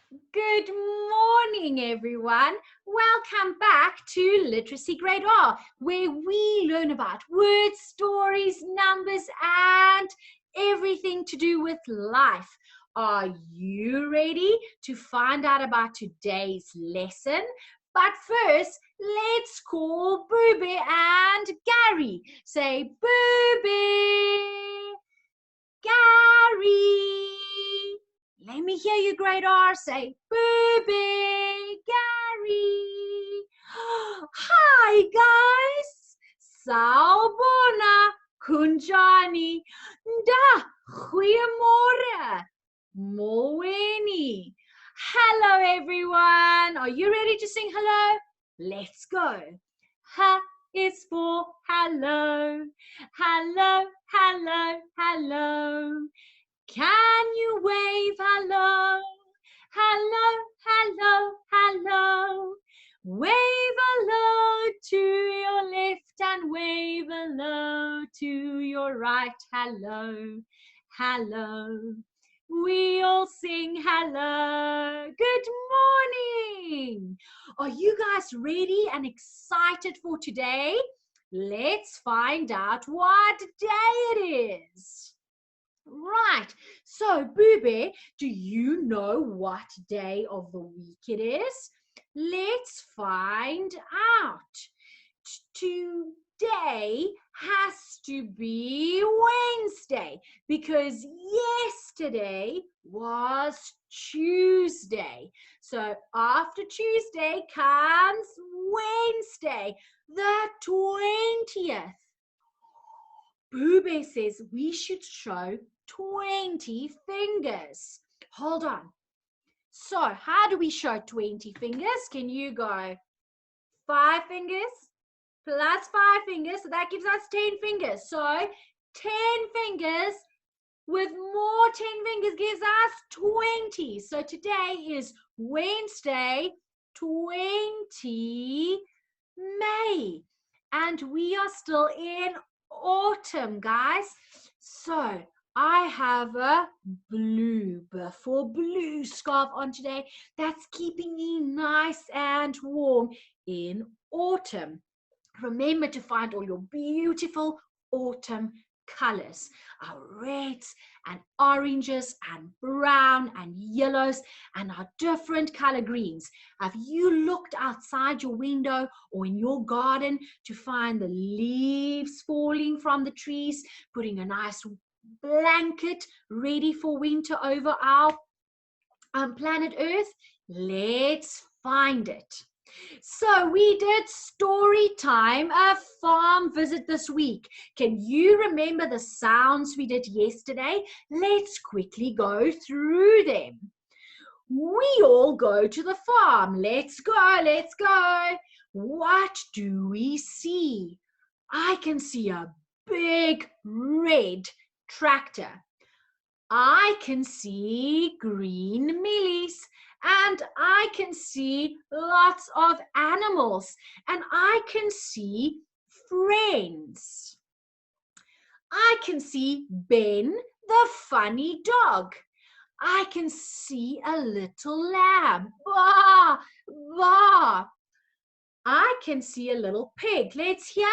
Good morning, everyone. Welcome back to Literacy Grade R, where we learn about words, stories, numbers, and everything to do with life. Are you ready to find out about today's lesson? But first, let's call Booby and Gary. Say, Booby, Gary. Let me hear you, Great R. Say, Booby, Gary. Hi, guys. Sawubona, kunjani. Da, goeiemorgen. Moweni. Hello, everyone. Are you ready to sing hello? Let's go. Ha is for hello. Hello, hello, hello. Can you wave hello? Hello, hello, hello. Wave hello to your left and wave hello to your right. Hello, hello. We all sing hello. Good morning. Are you guys ready and excited for today? Let's find out what day it is. Right, so Booby, do you know what day of the week it is? Let's find out. Today has to be Wednesday because yesterday was Tuesday. So after Tuesday comes Wednesday, the 20th. Booby says we should show 20 fingers. Hold on. So how do we show 20 fingers? Can you go 5 fingers plus 5 fingers? So that gives us 10 fingers. So 10 fingers with more 10 fingers gives us 20. So today is Wednesday, 20 May. And we are still in autumn, guys. So I have a blue scarf on today that's keeping me nice and warm in autumn. Remember to find all your beautiful autumn colors, our reds and oranges and brown and yellows and our different color greens. Have you looked outside your window or in your garden to find the leaves falling from the trees, putting a nice blanket ready for winter over our planet Earth? Let's find it. So we did story time, a farm visit this week. Can you remember the sounds we did yesterday? Let's quickly go through them. We all go to the farm. Let's go, let's go. What do we see? I can see a big red tractor. I can see green mealies. And I can see lots of animals. And I can see friends. I can see Ben, the funny dog. I can see a little lamb. Baa, baa. I can see a little pig. Let's hear.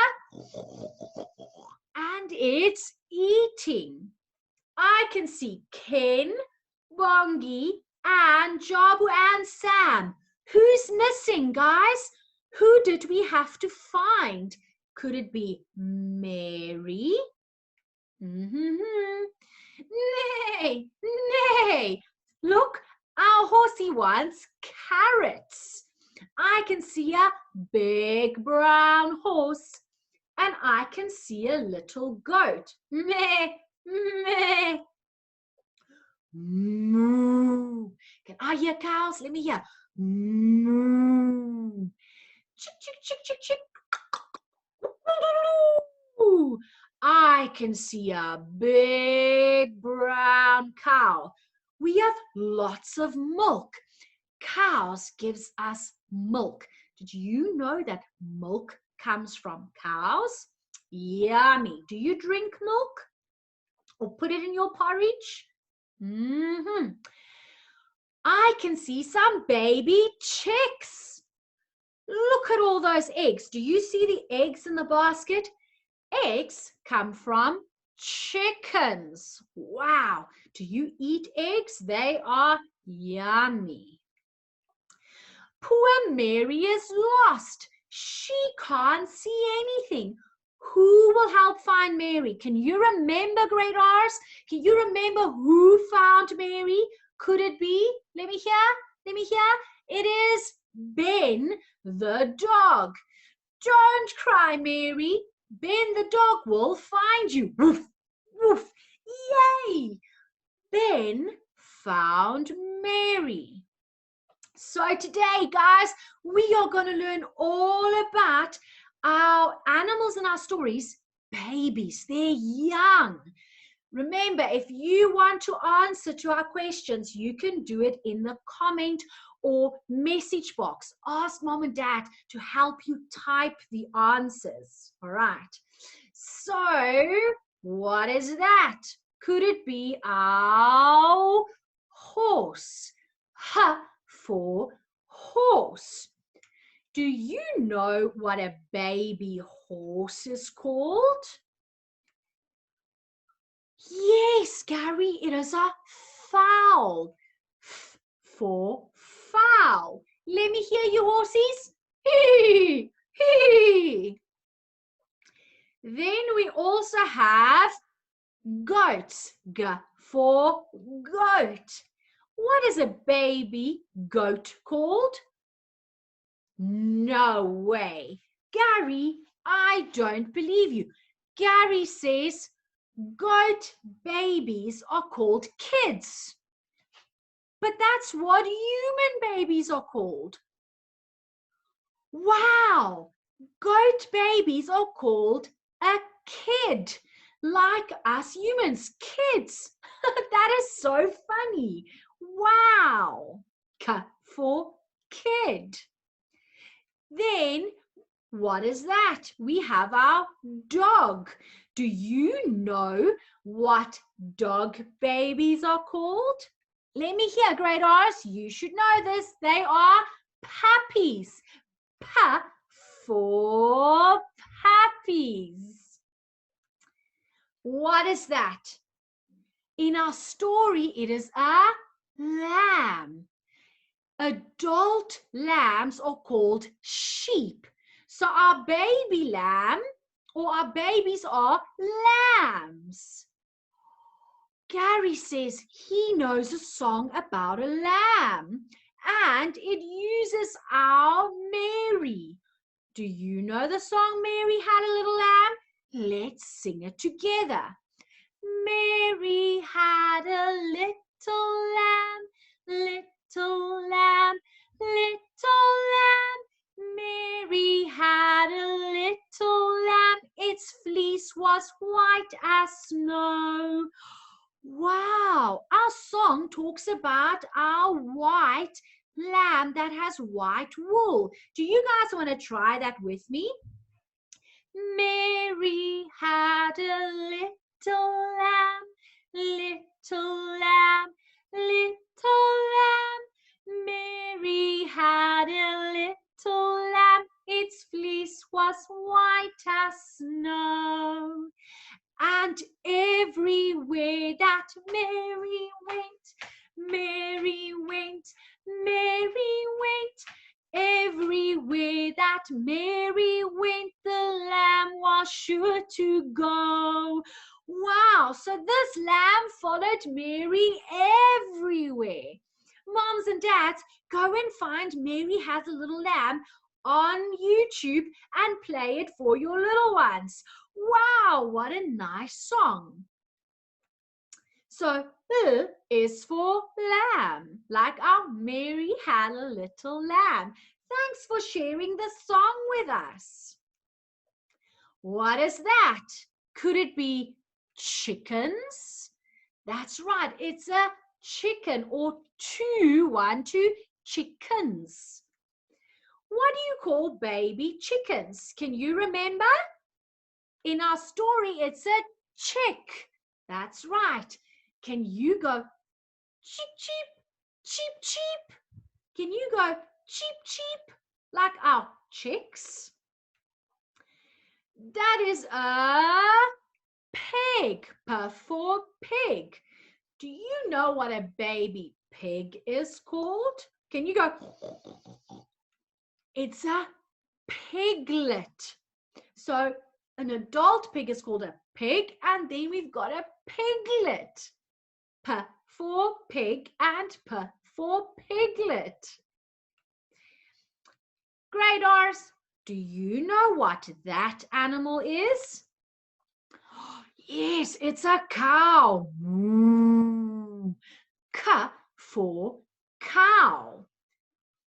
And it's eating. I can see Ken, Bongi, and Jabu and Sam. Who's missing, guys? Who did we have to find? Could it be Mary? Nay, nay. Look, our horsey wants carrots. I can see a big brown horse. And I can see a little goat. Meh, meh. Moo. Can I hear cows? Let me hear. Moo. Chick, chick, chick, chick, chick. I can see a big brown cow. We have lots of milk. Cows gives us milk. Did you know that milk comes from cows? Yummy. Do you drink milk or put it in your porridge? I can see some baby chicks. Look at all those eggs. Do you see the eggs in the basket? Eggs come from chickens. Wow. Do you eat eggs? They are yummy. Poor Mary is lost. She can't see anything. Who will help find Mary? Can you remember, Great R's? Can you remember who found Mary? Could it be? Let me hear. Let me hear. It is Ben the dog. Don't cry, Mary. Ben the dog will find you. Woof, woof. Yay! Ben found Mary. So today, guys, we are going to learn all about our animals in our stories, babies. They're young. Remember, if you want to answer to our questions, you can do it in the comment or message box. Ask mom and dad to help you type the answers. All right. So, what is that? Could it be our horse? H for horse. Do you know what a baby horse is called? Yes, Gary, it is a fowl. F for fowl. Let me hear you, horsies. Hee, hee. Then we also have goats. G for goat. What is a baby goat called? No way. Gary, I don't believe you. Gary says goat babies are called kids. But that's what human babies are called. Wow. Goat babies are called a kid. Like us humans, kids. That is so funny. Wow. K for kid. Then, what is that? We have our dog. Do you know what dog babies are called? Let me hear, Great R's. You should know this. They are puppies. P for puppies. What is that? In our story, it is a lamb. Adult lambs are called sheep. So our baby lamb or our babies are lambs. Gary says he knows a song about a lamb and it uses our Mary. Do you know the song Mary Had a Little Lamb? Let's sing it together. Mary had a little lamb, little lamb, little lamb. Mary had a little lamb, its fleece was white as snow. Wow, our song talks about our white lamb that has white wool. Do you guys want to try that with me? Mary had a little lamb, little lamb, little lamb. Mary had a little lamb, its fleece was white as snow. And everywhere that Mary went, Mary went, Mary went. Everywhere that Mary went, the lamb was sure to go. Wow, so this lamb followed Mary everywhere. Moms and dads, go and find Mary Has a Little Lamb on YouTube and play it for your little ones. Wow, what a nice song. So, is for lamb, like our Mary Had a Little Lamb. Thanks for sharing the song with us. What is that? Could it be chickens? That's right, it's a chicken or two chickens. What do you call baby chickens? Can you remember? In our story, it's a chick. That's right. Can you go cheep, cheep? cheep, cheep. Can you go cheep, cheep like our chicks? That is a pig. P for pig. Do you know what a baby pig is called? Can you go? It's a piglet. So an adult pig is called a pig, and then we've got a piglet. P for pig and P for piglet. Graders, do you know what that animal is? Yes, it's a cow. K for cow.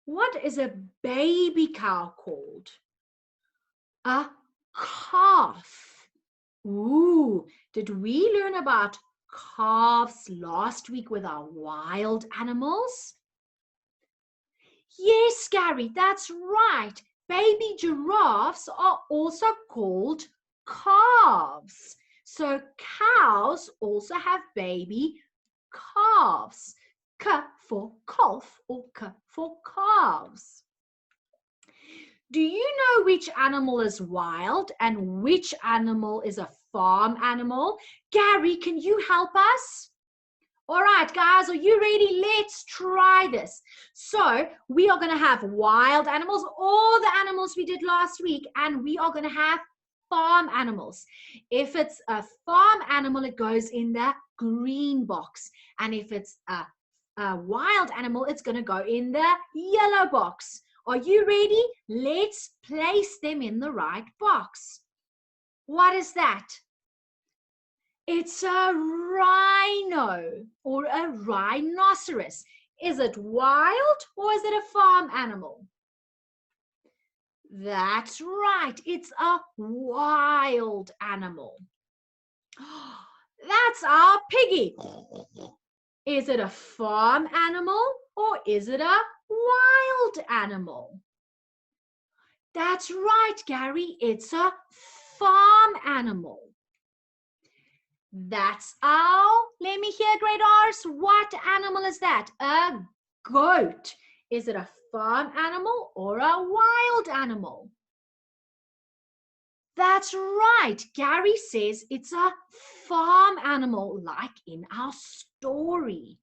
What is a baby cow called? A calf. Ooh, did we learn about calves last week with our wild animals? Yes, Gary, that's right. Baby giraffes are also called calves. So cows also have baby calves. K for calf or K for calves. Do you know which animal is wild and which animal is a farm animal? Gary, can you help us? All right, guys, are you ready? Let's try this. So we are going to have wild animals, all the animals we did last week, and we are going to have farm animals. If it's a farm animal, it goes in the green box. And if it's a wild animal, it's going to go in the yellow box. Are you ready? Let's place them in the right box. What is that? It's a rhino or a rhinoceros. Is it wild or is it a farm animal? That's right. It's a wild animal. That's our piggy. Is it a farm animal or is it a wild animal? That's right, Gary. It's a farm animal. That's our, let me hear, grade R's. What animal is that? A goat. Is it a farm animal or a wild animal? That's right. Gary says it's a farm animal, like in our story.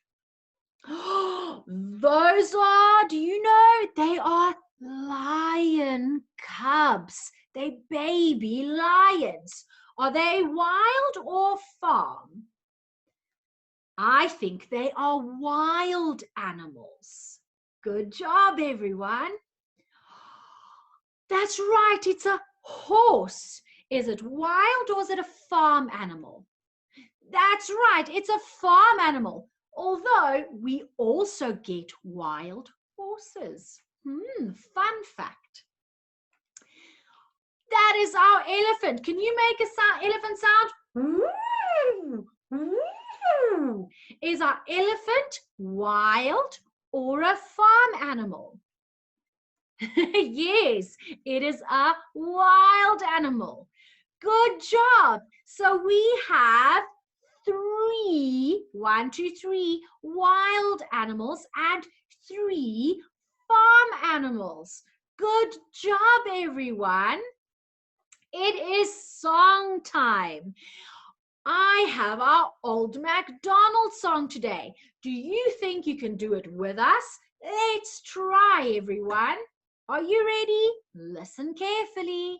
Those are, do you know, they are lion cubs. They're baby lions. Are they wild or farm? I think they are wild animals. Good job, everyone. That's right, it's a horse. Is it wild or is it a farm animal? That's right, it's a farm animal. Although we also get wild horses. Fun fact. That is our elephant. Can you make a elephant sound? Is our elephant wild or a farm animal? Yes, it is a wild animal. Good job. So we have three wild animals and 3 farm animals. Good job, everyone. It is song time. I have our old MacDonald song today. Do you think you can do it with us? Let's try, everyone. Are you ready? Listen carefully.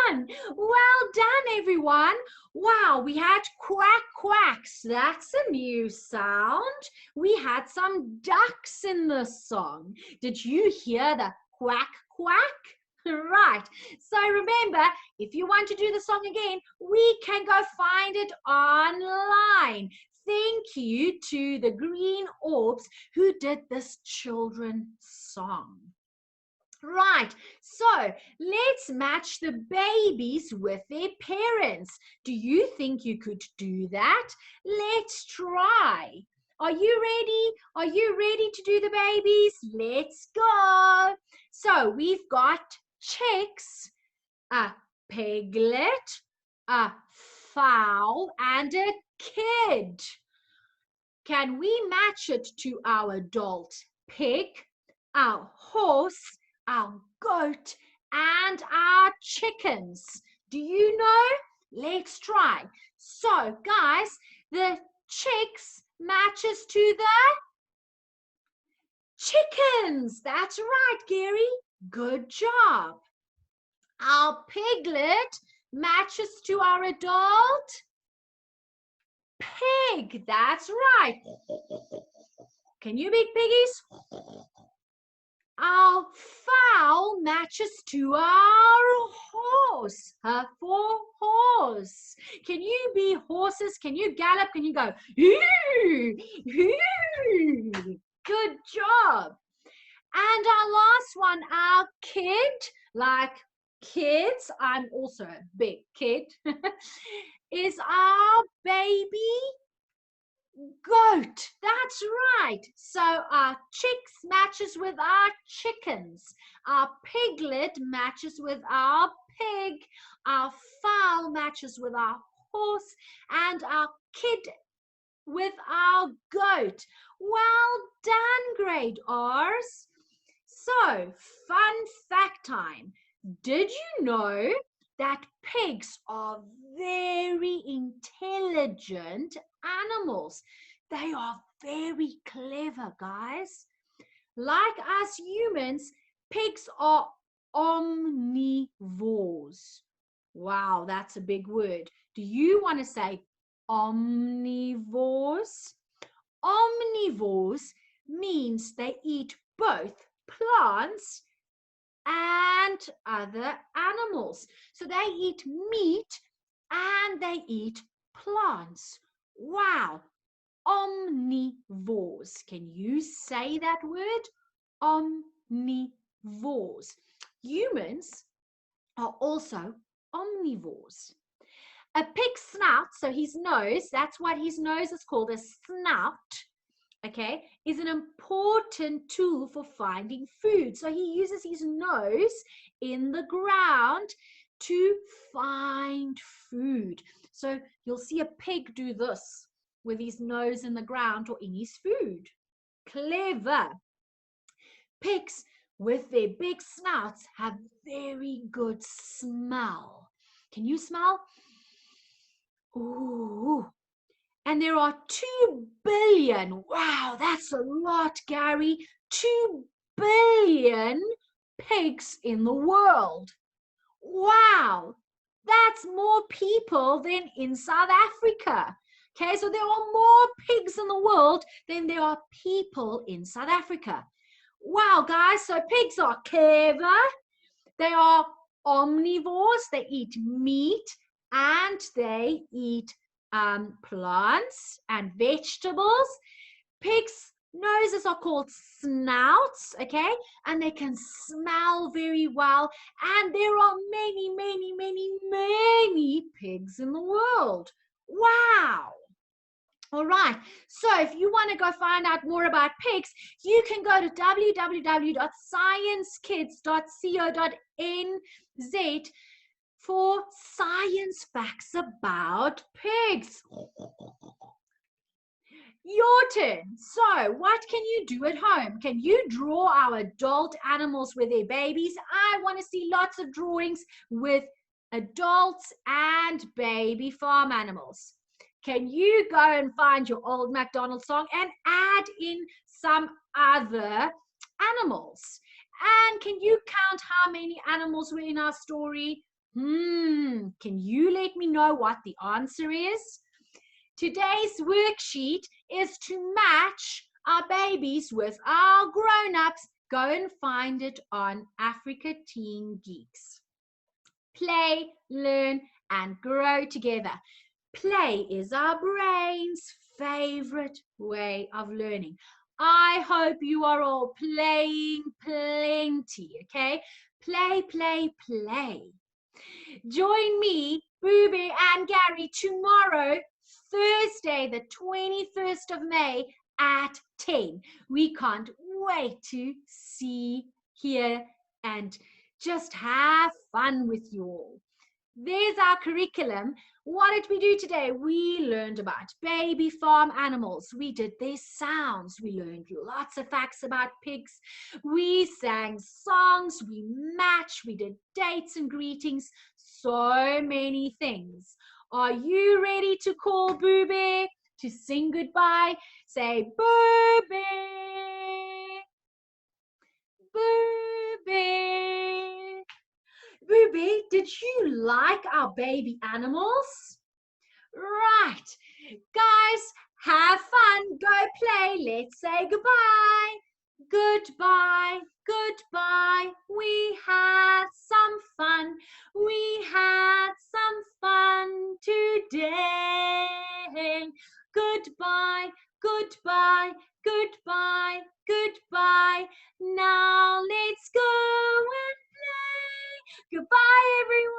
fun. Well done, everyone. Wow, we had quack quacks. That's a new sound. We had some ducks in the song. Did you hear the quack quack? Right. So remember, if you want to do the song again, we can go find it online. Thank you to the Green Orbs who did this children's song. Right, so let's match the babies with their parents. Do you think you could do that? Let's try. Are you ready? Are you ready to do the babies? Let's go. So we've got chicks, a piglet, a fowl, and a kid. Can we match it to our adult pig, our horse, our goat, and our chickens? Do you know? Let's try. So, guys, the chicks matches to the chickens. That's right, Gary. Good job. Our piglet matches to our adult pig. That's right. Can you make piggies? Our fowl matches to our horse. For horse. Can you be horses? Can you gallop? Can you go? Good job. And our last one, our kid, like kids, I'm also a big kid, is our baby goat. That's right. So our chicks matches with our chickens. Our piglet matches with our pig. Our fowl matches with our horse. And our kid with our goat. Well done, grade R's. So, fun fact time. Did you know that pigs are very intelligent animals? They are very clever, guys. Like us humans, pigs are omnivores. Wow, that's a big word. Do you want to say omnivores? Omnivores means they eat both plants and other animals. So they eat meat and they eat plants. Wow. Omnivores. Can you say that word? Omnivores. Humans are also omnivores. A pig's snout, so his nose, that's what his nose is called, a snout, okay, is an important tool for finding food. So he uses his nose in the ground to find food. So you'll see a pig do this with his nose in the ground or in his food. Clever. Pigs with their big snouts have very good smell. Can you smell? Ooh. And there are 2 billion. Wow, that's a lot, Gary. 2 billion pigs in the world. Wow, that's more people than in South Africa. Okay, so there are more pigs in the world than there are people in South Africa. Wow, guys, so pigs are clever. They are omnivores. They eat meat and they eat plants and vegetables. Pigs' noses are called snouts, okay? And they can smell very well. And there are many, many, many, many pigs in the world. Wow. All right, so if you want to go find out more about pigs, you can go to www.sciencekids.co.nz for science facts about pigs. Your turn. So, what can you do at home? Can you draw our adult animals with their babies? I want to see lots of drawings with adults and baby farm animals. Can you go and find your old MacDonald song and add in some other animals? And can you count how many animals were in our story? Can you let me know what the answer is? Today's worksheet is to match our babies with our grown-ups. Go and find it on Africa Teen Geeks. Play, learn, and grow together. Play is our brain's favorite way of learning. I hope you are all playing plenty, okay? Play, play, play. Join me, Booby and Gary, tomorrow, Thursday, the 21st of May at 10. We can't wait to see, hear, and just have fun with you all. There's our curriculum. What did we do today? We learned about baby farm animals. We did their sounds. We learned lots of facts about pigs. We sang songs. We matched. We did dates and greetings. So many things. Are you ready to call Booby to sing goodbye? Say, Booby, Booby. Booby, did you like our baby animals? Right. Guys, have fun. Go play. Let's say goodbye. Goodbye. Goodbye. We had some fun. We had some fun today. Goodbye. Goodbye. Goodbye. Goodbye. Now let's go and play. Goodbye, everyone.